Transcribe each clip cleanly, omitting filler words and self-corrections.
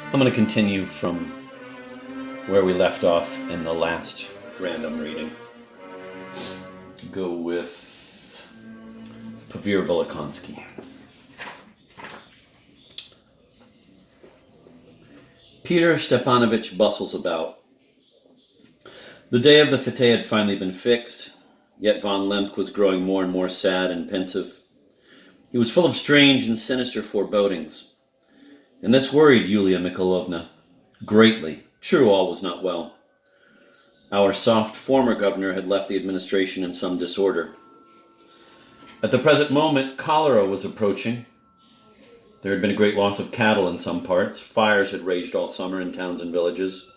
I'm going to continue from where we left off in the last random reading. Go with Pavir Velikonski. Peter Stepanovich bustles about. The day of the fete had finally been fixed, yet von Lemke was growing more and more sad and pensive. He was full of strange and sinister forebodings, and this worried Yulia Mikhailovna greatly. True, all was not well. Our soft former governor had left the administration in some disorder. At the present moment, cholera was approaching. There had been a great loss of cattle in some parts. Fires had raged all summer in towns and villages.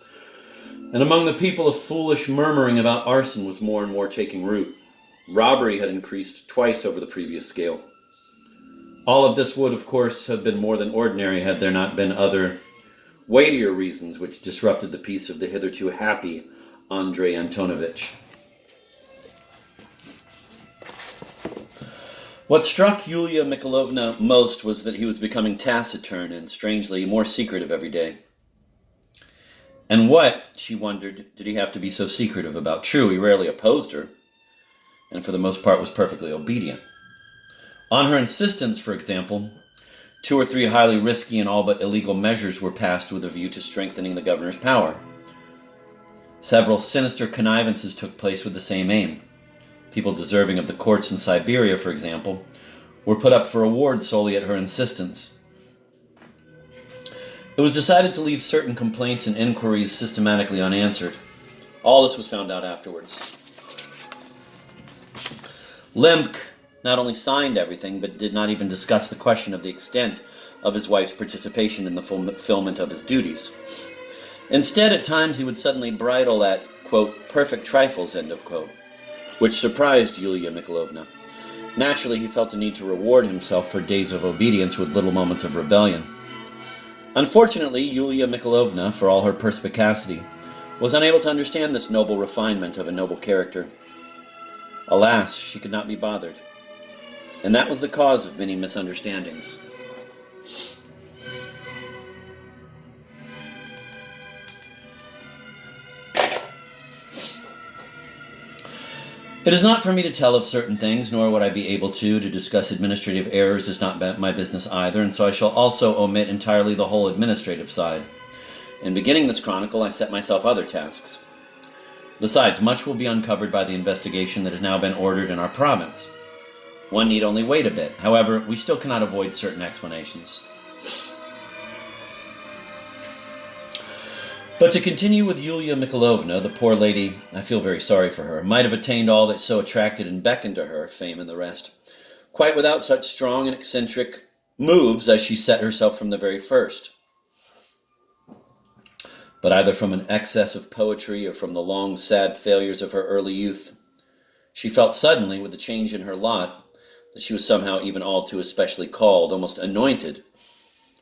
And among the people, a foolish murmuring about arson was more and more taking root. Robbery had increased twice over the previous scale. All of this would, of course, have been more than ordinary had there not been other, weightier reasons which disrupted the peace of the hitherto happy Andrei Antonovich. What struck Yulia Mikhailovna most was that he was becoming taciturn and, strangely, more secretive every day. And what, she wondered, did he have to be so secretive about? True, he rarely opposed her, and for the most part was perfectly obedient. On her insistence, for example, 2 or 3 highly risky and all but illegal measures were passed with a view to strengthening the governor's power. Several sinister connivances took place with the same aim. People deserving of the courts in Siberia, for example, were put up for award solely at her insistence. It was decided to leave certain complaints and inquiries systematically unanswered. All this was found out afterwards. Lemke not only signed everything, but did not even discuss the question of the extent of his wife's participation in the fulfillment of his duties. Instead, at times he would suddenly bridle at, quote, perfect trifles, end of quote, which surprised Yulia Mikhailovna. Naturally, he felt a need to reward himself for days of obedience with little moments of rebellion. Unfortunately, Yulia Mikhailovna, for all her perspicacity, was unable to understand this noble refinement of a noble character. Alas, she could not be bothered. And that was the cause of many misunderstandings. It is not for me to tell of certain things, nor would I be able to discuss administrative errors is not my business either, and so I shall also omit entirely the whole administrative side. In beginning this chronicle, I set myself other tasks. Besides, much will be uncovered by the investigation that has now been ordered in our province. One need only wait a bit. However, we still cannot avoid certain explanations. But to continue with Yulia Mikhailovna, the poor lady, I feel very sorry for her, might have attained all that so attracted and beckoned to her, fame and the rest, quite without such strong and eccentric moves as she set herself from the very first. But either from an excess of poetry or from the long, sad failures of her early youth, she felt suddenly, with the change in her lot, that she was somehow even all too especially called, almost anointed,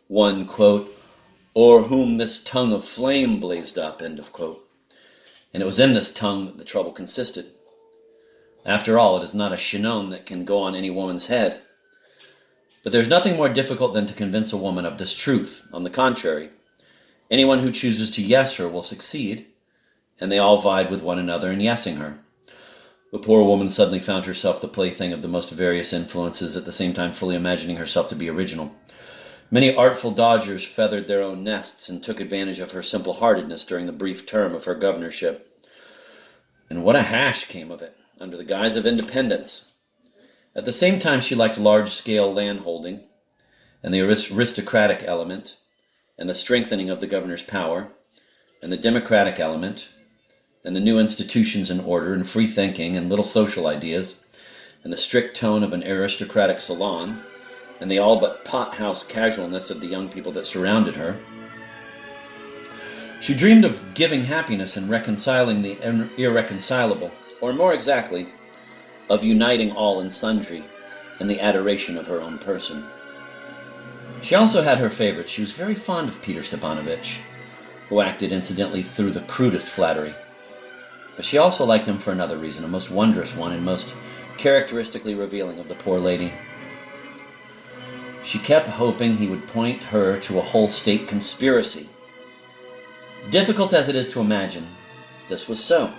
one, quote, o'er whom this tongue of flame blazed up, end of quote. And it was in this tongue that the trouble consisted. After all, it is not a chinon that can go on any woman's head. But there's nothing more difficult than to convince a woman of this truth. On the contrary, anyone who chooses to yes her will succeed, and they all vied with one another in yesing her. The poor woman suddenly found herself the plaything of the most various influences, at the same time fully imagining herself to be original. Many artful dodgers feathered their own nests and took advantage of her simple-heartedness during the brief term of her governorship. And what a hash came of it, under the guise of independence. At the same time, she liked large-scale landholding, and the aristocratic element, and the strengthening of the governor's power, and the democratic element, and the new institutions and order, and free thinking, and little social ideas, and the strict tone of an aristocratic salon, and the all but pothouse casualness of the young people that surrounded her. She dreamed of giving happiness and reconciling the irreconcilable, or more exactly, of uniting all and sundry in the adoration of her own person. She also had her favorites. She was very fond of Peter Stepanovich, who acted incidentally through the crudest flattery. But she also liked him for another reason, a most wondrous one and most characteristically revealing of the poor lady. She kept hoping he would point her to a whole state conspiracy Difficult as it is to imagine, this was so.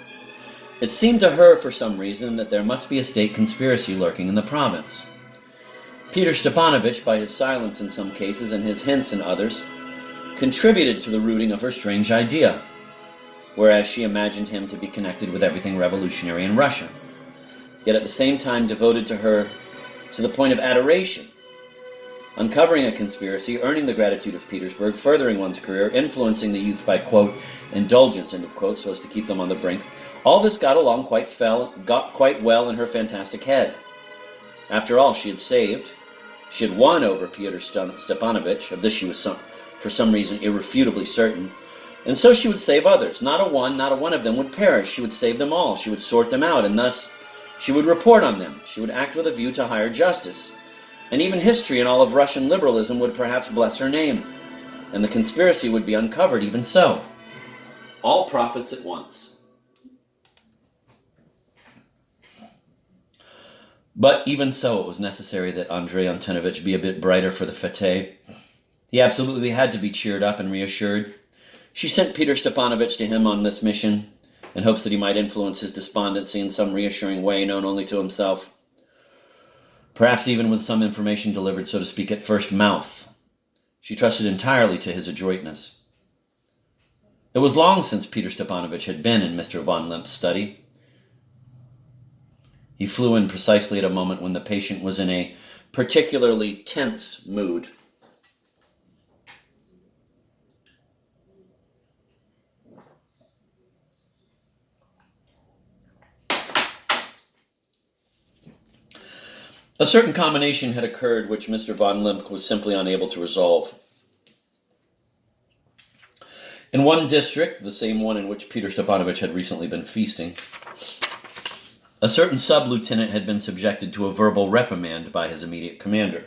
It seemed to her, for some reason, that there must be a state conspiracy lurking in the province. Peter Stepanovich, by his silence in some cases and his hints in others, contributed to the rooting of her strange idea, whereas she imagined him to be connected with everything revolutionary in Russia, yet at the same time devoted to her to the point of adoration, uncovering a conspiracy, earning the gratitude of Petersburg, furthering one's career, influencing the youth by, quote, indulgence, end of quote, so as to keep them on the brink. All this got quite well in her fantastic head. After all, she had won over Pyotr Stepanovich, of this she was for some reason irrefutably certain, and so she would save others. Not a one of them would perish. She would save them all. She would sort them out, and thus she would report on them. She would act with a view to higher justice. And even history and all of Russian liberalism would perhaps bless her name, and the conspiracy would be uncovered even so. All profits at once. But even so, it was necessary that Andrei Antonovich be a bit brighter for the fete. He absolutely had to be cheered up and reassured. She sent Peter Stepanovich to him on this mission, in hopes that he might influence his despondency in some reassuring way known only to himself. Perhaps even with some information delivered, so to speak, at first mouth. She trusted entirely to his adroitness. It was long since Peter Stepanovich had been in Mr. von Limp's study. He flew in precisely at a moment when the patient was in a particularly tense mood. A certain combination had occurred which Mr. von Limp was simply unable to resolve. In one district, the same one in which Peter Stepanovich had recently been feasting, a certain sub-lieutenant had been subjected to a verbal reprimand by his immediate commander.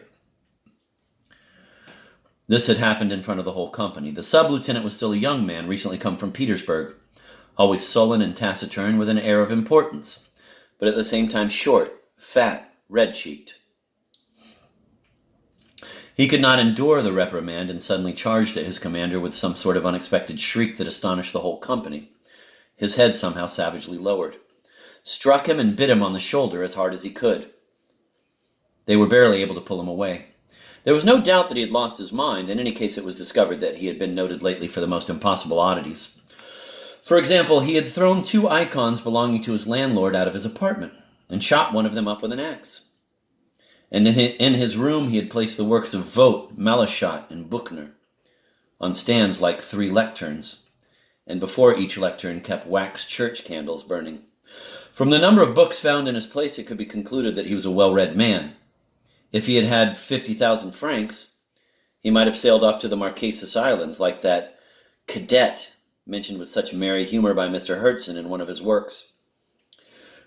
This had happened in front of the whole company. The sub-lieutenant was still a young man, recently come from Petersburg, always sullen and taciturn with an air of importance, but at the same time short, fat, red-cheeked. He could not endure the reprimand and suddenly charged at his commander with some sort of unexpected shriek that astonished the whole company. His head somehow savagely lowered. Struck him and bit him on the shoulder as hard as he could. They were barely able to pull him away. There was no doubt that he had lost his mind. In any case, it was discovered that he had been noted lately for the most impossible oddities. For example, he had thrown 2 icons belonging to his landlord out of his apartment and chopped one of them up with an axe. And in his room he had placed the works of Vogt, Maléchat, and Buchner on stands like 3 lecterns, and before each lectern kept wax church candles burning. From the number of books found in his place, it could be concluded that he was a well-read man. If he had had 50,000 francs, he might have sailed off to the Marquesas Islands like that cadet mentioned with such merry humor by Mr. Herzen in one of his works.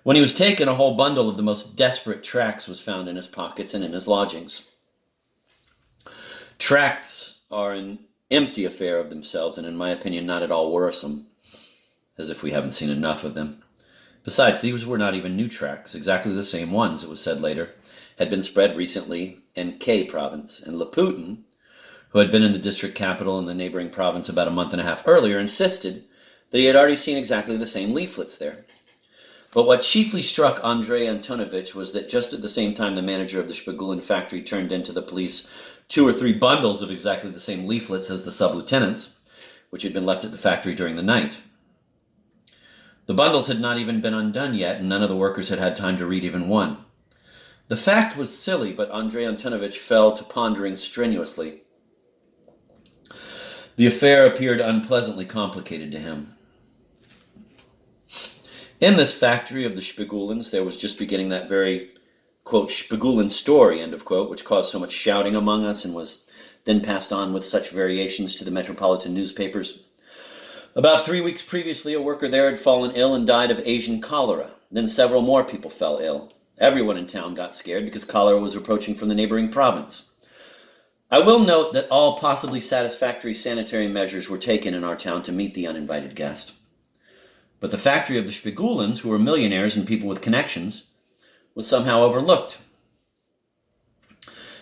When he was taken, a whole bundle of the most desperate tracts was found in his pockets and in his lodgings. Tracts are an empty affair of themselves, and in my opinion not at all worrisome, as if we haven't seen enough of them. Besides, these were not even new tracts. Exactly the same ones, it was said later, had been spread recently in K province, and Laputin, who had been in the district capital in the neighboring province about a month and a half earlier, insisted that he had already seen exactly the same leaflets there. But what chiefly struck Andrei Antonovich was that just at the same time the manager of the Shpigulin factory turned into the police 2 or 3 bundles of exactly the same leaflets as the sub-lieutenants, which had been left at the factory during the night. The bundles had not even been undone yet, and none of the workers had had time to read even one. The fact was silly, but Andrei Antonovich fell to pondering strenuously. The affair appeared unpleasantly complicated to him. In this factory of the Shpigulins, there was just beginning that very, quote, Shpigulin story, end of quote, which caused so much shouting among us and was then passed on with such variations to the metropolitan newspapers. About 3 weeks previously, a worker there had fallen ill and died of Asian cholera. Then several more people fell ill. Everyone in town got scared because cholera was approaching from the neighboring province. I will note that all possibly satisfactory sanitary measures were taken in our town to meet the uninvited guest. But the factory of the Shpigulins, who were millionaires and people with connections, was somehow overlooked.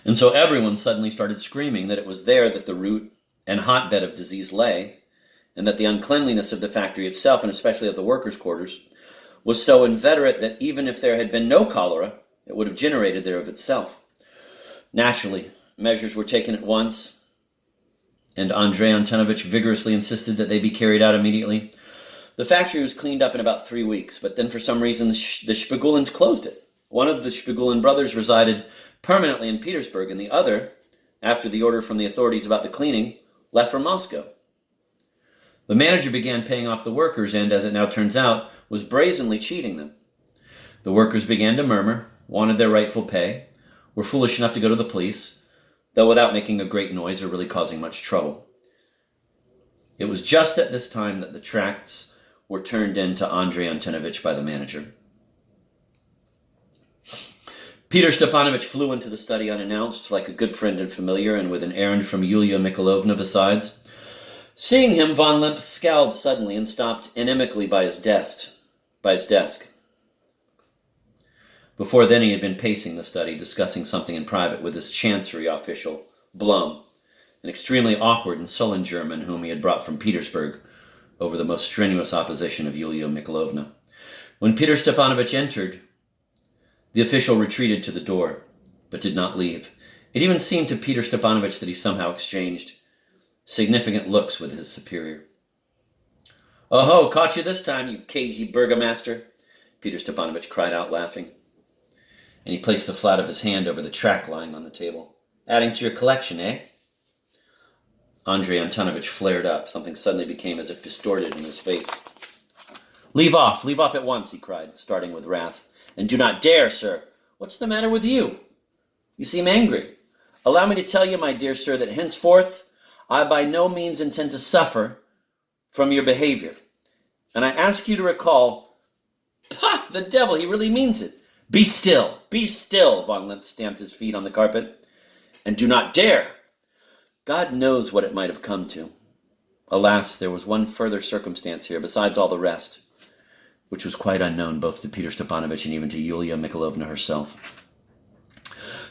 And so everyone suddenly started screaming that it was there that the root and hotbed of disease lay, and that the uncleanliness of the factory itself, and especially of the workers' quarters, was so inveterate that even if there had been no cholera, it would have generated there of itself. Naturally, measures were taken at once, and Andrei Antonovich vigorously insisted that they be carried out immediately. The factory was cleaned up in about 3 weeks, but then for some reason the Shpigulins closed it. One of the Shpigulin brothers resided permanently in Petersburg, and the other, after the order from the authorities about the cleaning, left for Moscow. The manager began paying off the workers and, as it now turns out, was brazenly cheating them. The workers began to murmur, wanted their rightful pay, were foolish enough to go to the police, though without making a great noise or really causing much trouble. It was just at this time that the tracts were turned in to Andrei Antonovich by the manager. Peter Stepanovich flew into the study unannounced, like a good friend and familiar, and with an errand from Yulia Mikhailovna besides. Seeing him, von Limp scowled suddenly and stopped inimically by his desk. Before then he had been pacing the study, discussing something in private with his chancery official, Blum, an extremely awkward and sullen German whom he had brought from Petersburg over the most strenuous opposition of Yulia Mikhailovna. When Peter Stepanovich entered, the official retreated to the door, but did not leave. It even seemed to Peter Stepanovich that he somehow exchanged significant looks with his superior. "Oh-ho, caught you this time, you cagey burgomaster," Peter Stepanovich cried out, laughing. And he placed the flat of his hand over the tract lying on the table. "Adding to your collection, eh?" Andrei Antonovich flared up. Something suddenly became as if distorted in his face. Leave off at once," he cried, starting with wrath. "And do not dare, sir. What's the matter with you? You seem angry. Allow me to tell you, my dear sir, that henceforth I by no means intend to suffer from your behavior. And I ask you to recall..." "Pah, the devil, he really means it." Be still. Von Limp stamped his feet on the carpet. "And do not dare." God knows what it might have come to. Alas, there was one further circumstance here, besides all the rest, which was quite unknown both to Peter Stepanovich and even to Yulia Mikhailovna herself.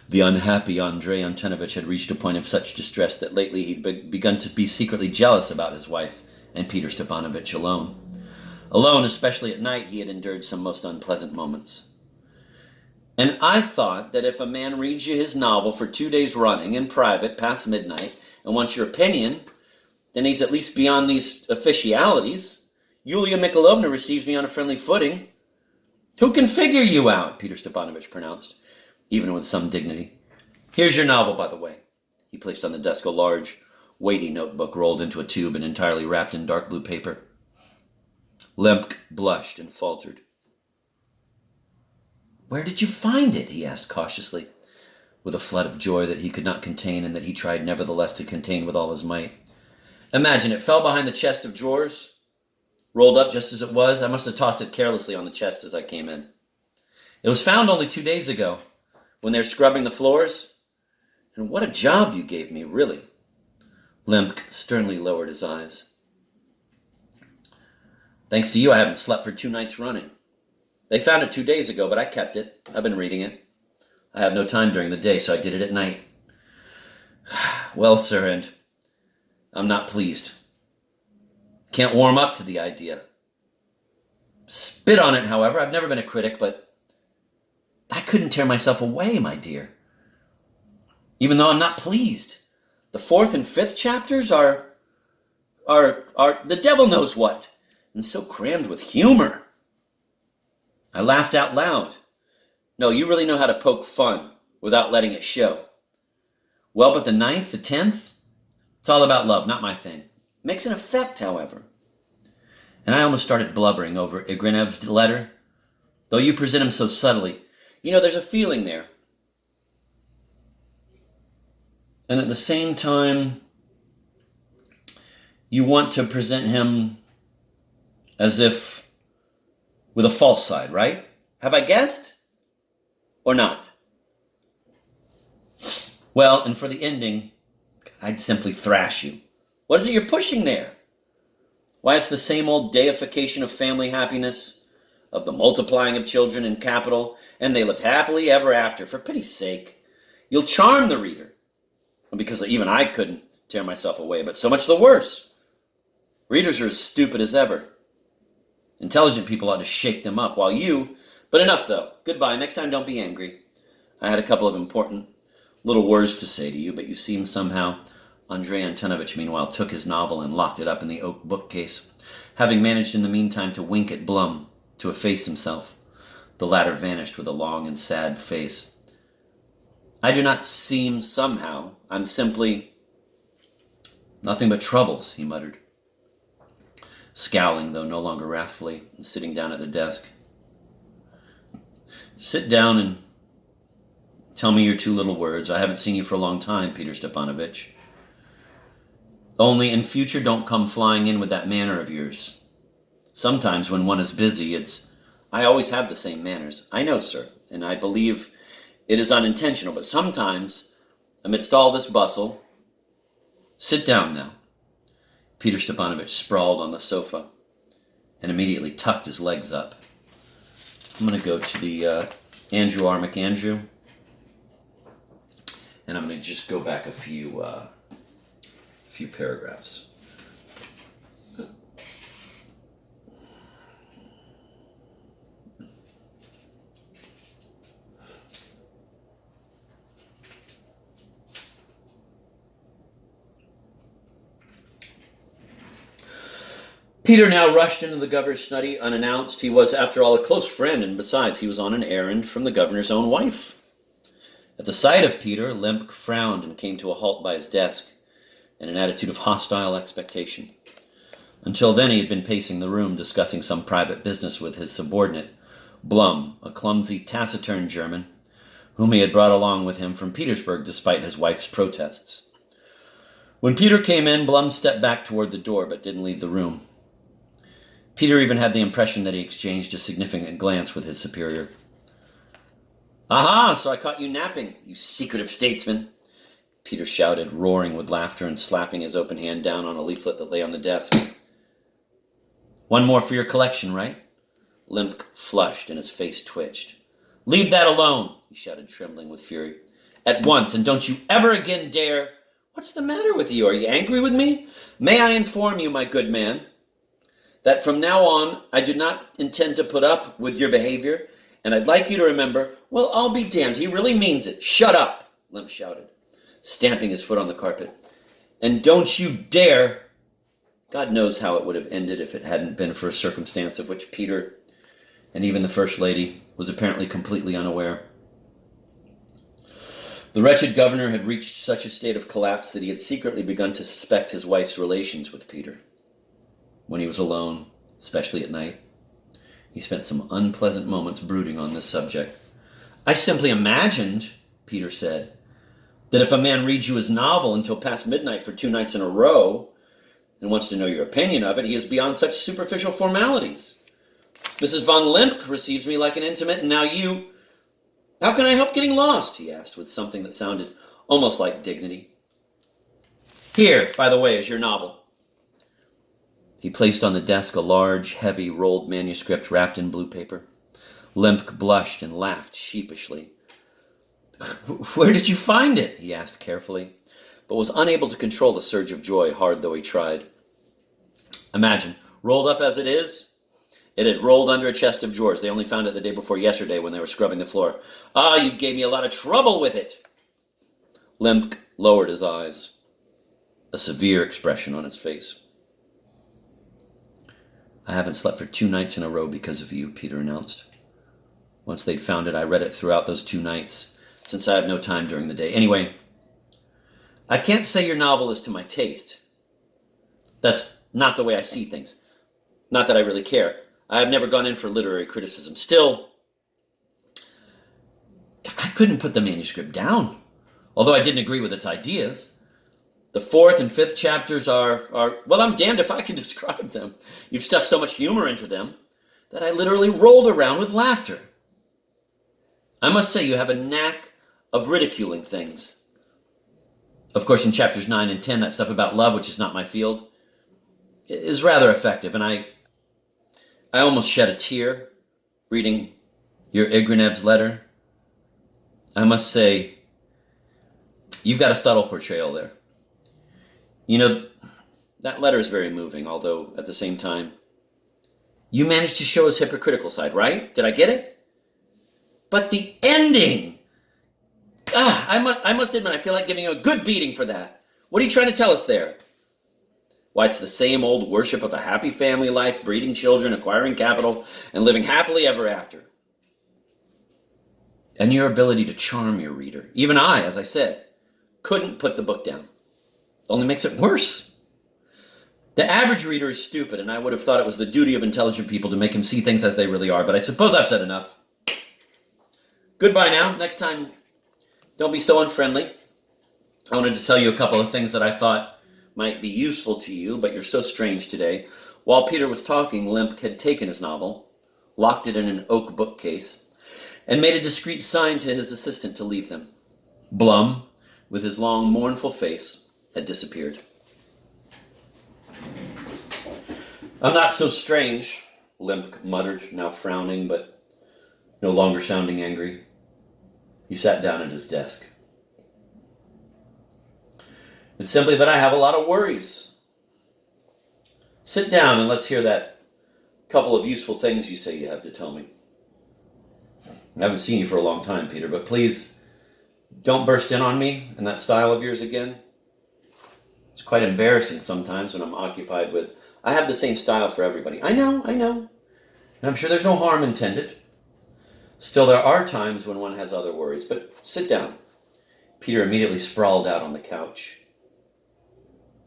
The unhappy Andrei Antonovich had reached a point of such distress that lately he'd begun to be secretly jealous about his wife and Peter Stepanovich alone. Alone, especially at night, he had endured some most unpleasant moments. "And I thought that if a man reads you his novel for 2 days running, in private, past midnight, and wants your opinion, then he's at least beyond these officialities. Yulia Mikhailovna receives me on a friendly footing." "Who can figure you out?" Peter Stepanovich pronounced, even with some dignity. "Here's your novel, by the way." He placed on the desk a large, weighty notebook rolled into a tube and entirely wrapped in dark blue paper. Lemke blushed and faltered. "Where did you find it?" he asked cautiously, with a flood of joy that he could not contain and that he tried nevertheless to contain with all his might. "Imagine, it fell behind the chest of drawers, rolled up just as it was. I must have tossed it carelessly on the chest as I came in. It was found only 2 days ago, when they were scrubbing the floors. And what a job you gave me, really." Lemke sternly lowered his eyes. "Thanks to you, I haven't slept for 2 nights running. They found it 2 days ago, but I kept it. I've been reading it. I have no time during the day, so I did it at night. Well, sir, and I'm not pleased. Can't warm up to the idea. Spit on it, however. I've never been a critic, but I couldn't tear myself away, my dear. Even though I'm not pleased. The 4th and 5th chapters are the devil knows what, and so crammed with humor. I laughed out loud. No, you really know how to poke fun without letting it show. Well, but the 9th, the 10th, it's all about love, not my thing. Makes an effect, however. And I almost started blubbering over Igrinev's letter, though you present him so subtly. You know, there's a feeling there. And at the same time, you want to present him as if with a false side, right? Have I guessed? Or not? Well, and for the ending, I'd simply thrash you. What is it you're pushing there? Why, it's the same old deification of family happiness, of the multiplying of children and capital, and they lived happily ever after. For pity's sake, you'll charm the reader. Because even I couldn't tear myself away, but so much the worse. Readers are as stupid as ever. Intelligent people ought to shake them up, while you... But enough, though. Goodbye. Next time, don't be angry. I had a couple of important little words to say to you, but you seem somehow... Andrei Antonovich, meanwhile, took his novel and locked it up in the oak bookcase, having managed in the meantime to wink at Blum, to efface himself. The latter vanished with a long and sad face. I do not seem somehow. I'm simply... Nothing but troubles, he muttered, scowling, though no longer wrathfully, and sitting down at the desk. Sit down and tell me your two little words. I haven't seen you for a long time, Peter Stepanovich. Only in future don't come flying in with that manner of yours. Sometimes when one is busy, I always have the same manners. I know, sir, and I believe it is unintentional, but sometimes, amidst all this bustle... Sit down now. Peter Stepanovich sprawled on the sofa and immediately tucked his legs up. I'm going to go to the Andrew R. McAndrew, and I'm going to just go back a few paragraphs. Peter now rushed into the governor's study unannounced. He was, after all, a close friend, and besides, he was on an errand from the governor's own wife. At the sight of Peter, Lemke frowned and came to a halt by his desk in an attitude of hostile expectation. Until then, he had been pacing the room, discussing some private business with his subordinate, Blum, a clumsy, taciturn German, whom he had brought along with him from Petersburg despite his wife's protests. When Peter came in, Blum stepped back toward the door, but didn't leave the room. Peter even had the impression that he exchanged a significant glance with his superior. Aha, so I caught you napping, you secretive statesman, Peter shouted, roaring with laughter and slapping his open hand down on a leaflet that lay on the desk. One more for your collection, right? Lemke flushed and his face twitched. Leave that alone, he shouted, trembling with fury. At once, and don't you ever again dare... What's the matter with you? Are you angry with me? May I inform you, my good man, that from now on, I do not intend to put up with your behavior, and I'd like you to remember, well, I'll be damned, he really means it. Shut up, Lemke shouted, stamping his foot on the carpet. And don't you dare... God knows how it would have ended if it hadn't been for a circumstance of which Peter, and even the First Lady, was apparently completely unaware. The wretched governor had reached such a state of collapse that he had secretly begun to suspect his wife's relations with Peter. When he was alone, especially at night, he spent some unpleasant moments brooding on this subject. I simply imagined, Peter said, that if a man reads you his novel until past midnight for 2 nights in a row and wants to know your opinion of it, he is beyond such superficial formalities. Mrs. von Lemke receives me like an intimate, and now you... How can I help getting lost? He asked with something that sounded almost like dignity. Here, by the way, is your novel. He placed on the desk a large, heavy, rolled manuscript wrapped in blue paper. Lemke blushed and laughed sheepishly. Where did you find it? He asked carefully, but was unable to control the surge of joy, hard though he tried. Imagine, rolled up as it is, it had rolled under a chest of drawers. They only found it the day before yesterday when they were scrubbing the floor. Ah, you gave me a lot of trouble with it. Lemke lowered his eyes, a severe expression on his face. I haven't slept for 2 nights in a row because of you, Peter announced. Once they'd found it, I read it throughout those 2 nights, since I have no time during the day. Anyway, I can't say your novel is to my taste. That's not the way I see things. Not that I really care. I have never gone in for literary criticism. Still, I couldn't put the manuscript down, although I didn't agree with its ideas. The 4th and 5th chapters are, well, I'm damned if I can describe them. You've stuffed so much humor into them that I literally rolled around with laughter. I must say you have a knack of ridiculing things. Of course, in chapters 9 and 10, that stuff about love, which is not my field, is rather effective, and I almost shed a tear reading your Igranev's letter. I must say, you've got a subtle portrayal there. You know, That letter is very moving, although at the same time, you managed to show his hypocritical side, right? Did I get it? But the ending! I must admit, I feel like giving you a good beating for that. What are you trying to tell us there? Why, it's the same old worship of a happy family life, breeding children, acquiring capital, and living happily ever after. And your ability to charm your reader. Even I, as I said, couldn't put the book down. It only makes it worse. The average reader is stupid, and I would have thought it was the duty of intelligent people to make him see things as they really are, but I suppose I've said enough. Goodbye now. Next time, don't be so unfriendly. I wanted to tell you a couple of things that I thought might be useful to you, but you're so strange today. While Peter was talking, Limp had taken his novel, locked it in an oak bookcase, and made a discreet sign to his assistant to leave them. Blum, with his long, mournful face, had disappeared. I'm not so strange, Limp muttered, now frowning, but no longer sounding angry. He sat down at his desk. It's simply that I have a lot of worries. Sit down and let's hear that couple of useful things you say you have to tell me. I haven't seen you for a long time, Peter, but please don't burst in on me in that style of yours again. It's quite embarrassing sometimes when I'm occupied with, I have the same style for everybody. I know. And I'm sure there's no harm intended. Still, there are times when one has other worries, but sit down. Peter immediately sprawled out on the couch.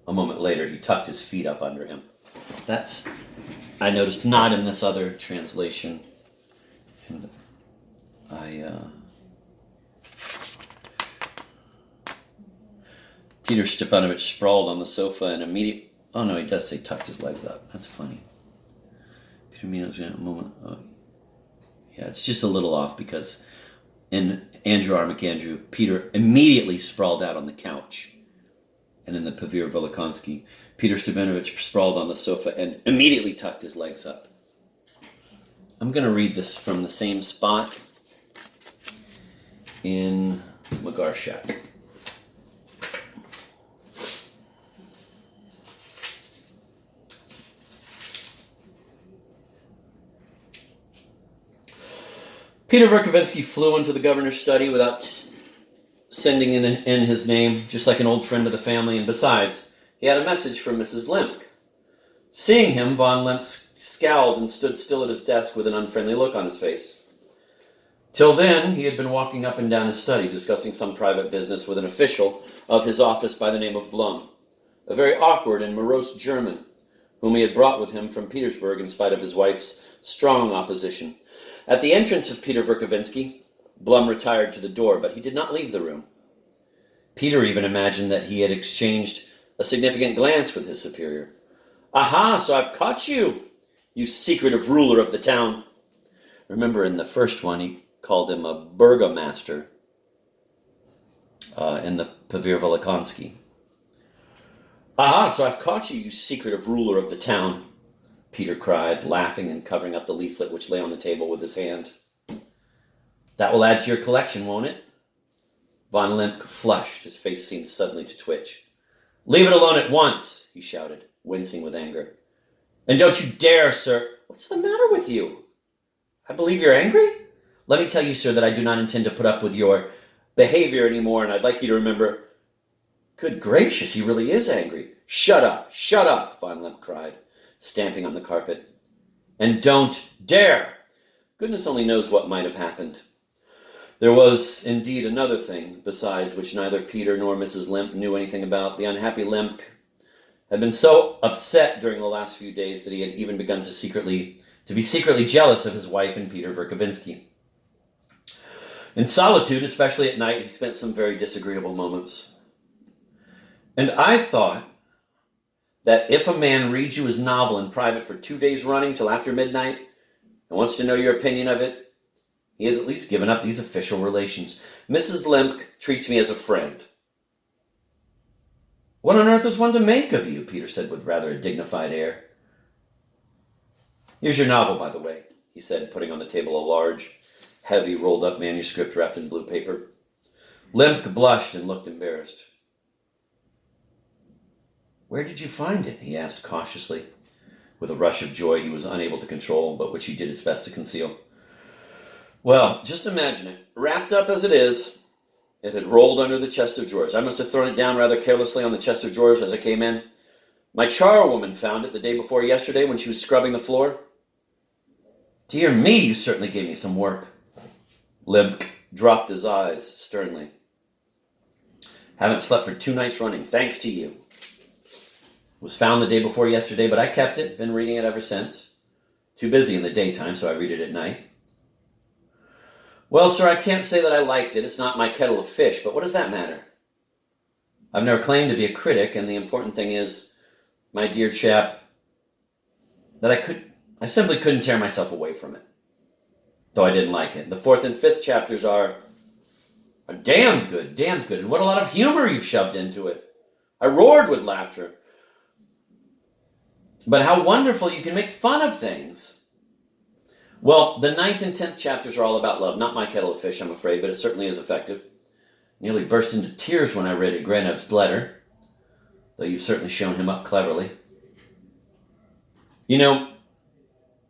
A moment later, he tucked his feet up under him. That's, I noticed, not in this other translation. And Peter Stepanovich sprawled on the sofa and immediately... Oh, no, he does say tucked his legs up. That's funny. Peter Minos, a moment... Oh, yeah, it's just a little off because in Andrew R. McAndrew, Peter immediately sprawled out on the couch. And in the Paveer Volokonsky, Peter Stepanovich sprawled on the sofa and immediately tucked his legs up. I'm going to read this from the same spot in Magarshak. Peter Verkovensky flew into the governor's study without sending in his name, just like an old friend of the family, and besides, he had a message from Mrs. Limp. Seeing him, von Limp scowled and stood still at his desk with an unfriendly look on his face. Till then, he had been walking up and down his study, discussing some private business with an official of his office by the name of Blum, a very awkward and morose German, whom he had brought with him from Petersburg in spite of his wife's strong opposition. At the entrance of Peter Verkovensky, Blum retired to the door, but he did not leave the room. Peter even imagined that he had exchanged a significant glance with his superior. Aha, so I've caught you, you secretive ruler of the town. Remember, in the first one, he called him a burgomaster in the Paveer Volokonsky. Aha, so I've caught you, you secretive ruler of the town, Peter cried, laughing and covering up the leaflet which lay on the table with his hand. That will add to your collection, won't it? Von Limp flushed. His face seemed suddenly to twitch. Leave it alone at once, he shouted, wincing with anger. And don't you dare, sir. What's the matter with you? I believe you're angry? Let me tell you, sir, that I do not intend to put up with your behavior anymore, and I'd like you to remember... Good gracious, he really is angry. Shut up, Von Limp cried, stamping on the carpet. And don't dare! Goodness only knows what might have happened. There was indeed another thing, besides, which neither Peter nor Mrs. Limp knew anything about. The unhappy Limp had been so upset during the last few days that he had even begun to be secretly jealous of his wife and Peter Verkovensky. In solitude, especially at night, he spent some very disagreeable moments. And I thought that if a man reads you his novel in private for 2 days running till after midnight and wants to know your opinion of it, he has at least given up these official relations. Mrs. Limp treats me as a friend. What on earth is one to make of you? Peter said with rather a dignified air. Here's your novel, by the way, he said, putting on the table a large, heavy, rolled-up manuscript wrapped in blue paper. Limp blushed and looked embarrassed. Where did you find it? He asked cautiously, with a rush of joy he was unable to control, but which he did his best to conceal. Well, just imagine it. Wrapped up as it is, it had rolled under the chest of drawers. I must have thrown it down rather carelessly on the chest of drawers as I came in. My charwoman found it the day before yesterday when she was scrubbing the floor. Dear me, you certainly gave me some work. Limp dropped his eyes sternly. Haven't slept for 2 nights running, thanks to you. It was found the day before yesterday, but I kept it, been reading it ever since. Too busy in the daytime, so I read it at night. Well, sir, I can't say that I liked it. It's not my kettle of fish, but what does that matter? I've never claimed to be a critic, and the important thing is, my dear chap, that I simply couldn't tear myself away from it, though I didn't like it. The 4th and 5th chapters are damned good, and what a lot of humor you've shoved into it. I roared with laughter. But how wonderful you can make fun of things. Well, the 9th and 10th chapters are all about love. Not my kettle of fish, I'm afraid, but it certainly is effective. Nearly burst into tears when I read Grenev's letter, though you've certainly shown him up cleverly. You know,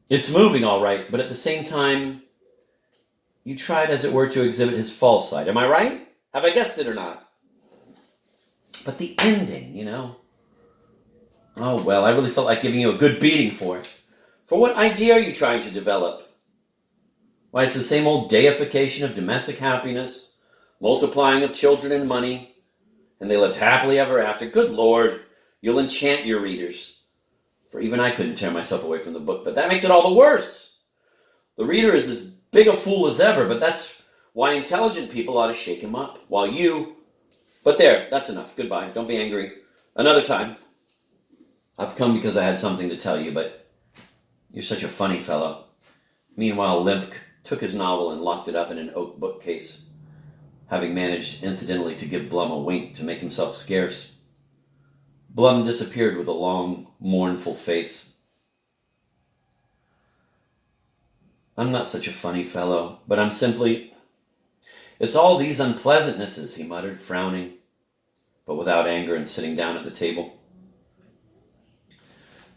it's moving all right, but at the same time, you tried, as it were, to exhibit his false side. Am I right? Have I guessed it or not? But the ending, you know. Oh, well, I really felt like giving you a good beating for it. For what idea are you trying to develop? Why, it's the same old deification of domestic happiness, multiplying of children and money, and they lived happily ever after. Good Lord, you'll enchant your readers. For even I couldn't tear myself away from the book, but that makes it all the worse. The reader is as big a fool as ever, but that's why intelligent people ought to shake him up, while you... But there, that's enough. Goodbye. Don't be angry. Another time. I've come because I had something to tell you, but you're such a funny fellow. Meanwhile, Limp took his novel and locked it up in an oak bookcase, having managed incidentally to give Blum a wink to make himself scarce. Blum disappeared with a long, mournful face. I'm not such a funny fellow, but I'm simply... It's all these unpleasantnesses, he muttered, frowning, but without anger, and sitting down at the table.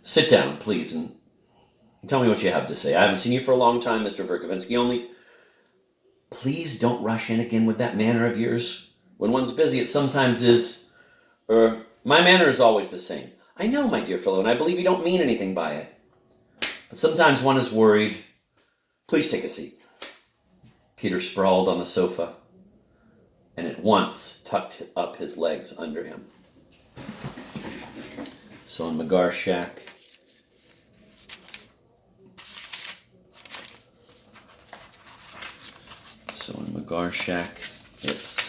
Sit down, please, and tell me what you have to say. I haven't seen you for a long time, Mr. Verkovensky, only... Please don't rush in again with that manner of yours. When one's busy, it sometimes is... my manner is always the same. I know, my dear fellow, and I believe you don't mean anything by it. But sometimes one is worried. Please take a seat. Peter sprawled on the sofa, and at once tucked up his legs under him. So in McGar's shack... it's...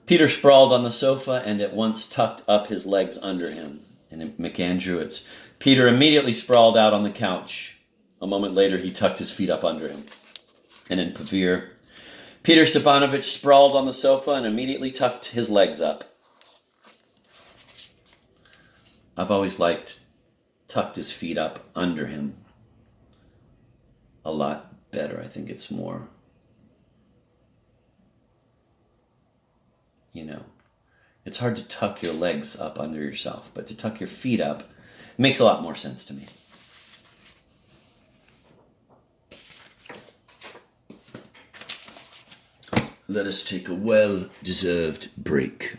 Peter sprawled on the sofa and at once tucked up his legs under him. And in McAndrew, it's... Peter immediately sprawled out on the couch. A moment later, he tucked his feet up under him. And in Pavir, Peter Stepanovich sprawled on the sofa and immediately tucked his legs up. I've always liked tucked his feet up under him a lot better. I think it's more, it's hard to tuck your legs up under yourself, but to tuck your feet up makes a lot more sense to me. Let us take a well-deserved break.